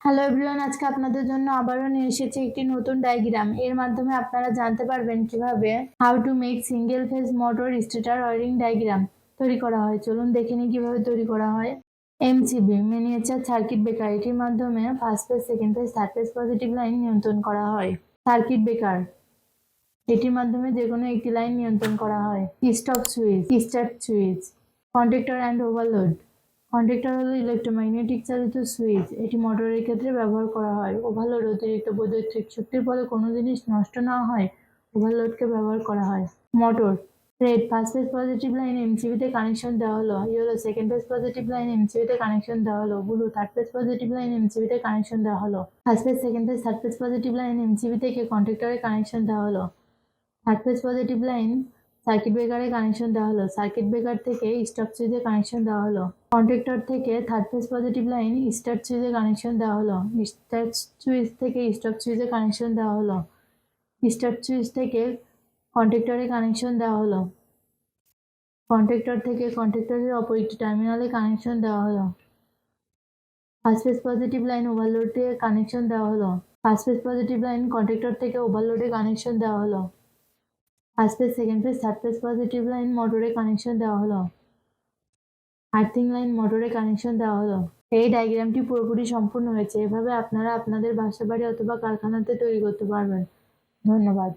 Hello everyone, আজকে আপনাদের জন্য আবারও নিয়ে এসেছি একটি নতুন ডায়াগ্রাম। এর মাধ্যমে আপনারা জানতে পারবেন কিভাবে how to make single phase motor stator wiring diagram তৈরি করা হয়। চলুন দেখে নিই কিভাবে তৈরি করা হয়। এমসিবি মিনিয়েচার সার্কিট ব্রেকার, এটির মাধ্যমে first phase, second phase, third phase positive line নিয়ন্ত্রণ করা হয়। সার্কিট ব্রেকার, এটির মাধ্যমে যে কোনো একটি লাইন নিয়ন্ত্রণ করা হয়। Stop switch, start switch. Conductor and overload, conductor হলো ইলেকট্রোম্যাগনেটিক চালিত সুইচ, এটি মোটরের ক্ষেত্রে ব্যবহার করা হয়। ওভারলোড, অতিরিক্ত বৈদ্যুতিক শক্তির ফলে কোনো জিনিস নষ্ট না হয় ওভারলোডকে ব্যবহার করা হয়। Motor red, first phase positive line এমসিবিতে কানেকশন দেওয়া হলো। Yellow, second phase positive line এমসিবিতে কানেকশন দেওয়া হলো। Blue, third phase positive line এমসিবিতে কানেকশন দেওয়া হলো। First phase, second phase, third phase positive line MCB থেকে কন্ডাক্টরে কানেকশন দেওয়া হলো। Third phase positive line circuit ব্রেকারে কানেকশন দেওয়া হলো। সার্কিট ব্রেকার থেকে স্টপ সুইচে কানেকশন দেওয়া হলো। কন্ডাক্টর থেকে third phase positive line start সুইচে connection দেওয়া হলো। স্টার্ট সুইচ থেকে স্টপ সুইচে কানেকশন দেওয়া হলো। স্টার্ট সুইচ থেকে কন্ডাক্টরে কানেকশন দেওয়া হলো। কন্ডাক্টর থেকে কন্ডাক্টরের অপর একটি টার্মিনালে কানেকশন দেওয়া হলো। ফার্স্ট ফেজ পজিটিভ লাইন ওভারলোডে কানেকশন দেওয়া হলো। First phase positive line conductor থেকে ওভারলোডে কানেকশন দেওয়া হলো। First phase, second phase, third phase positive line মোটরে কানেকশন দেওয়া হলো। আর্থিং লাইন মোটরে কানেকশন দেওয়া হলো। এই ডায়াগ্রামটি পুরোপুরি সম্পূর্ণ হয়েছে। এভাবে আপনারা আপনাদের বাসা বাড়ি অথবা কারখানাতে তৈরি করতে পারবেন। ধন্যবাদ।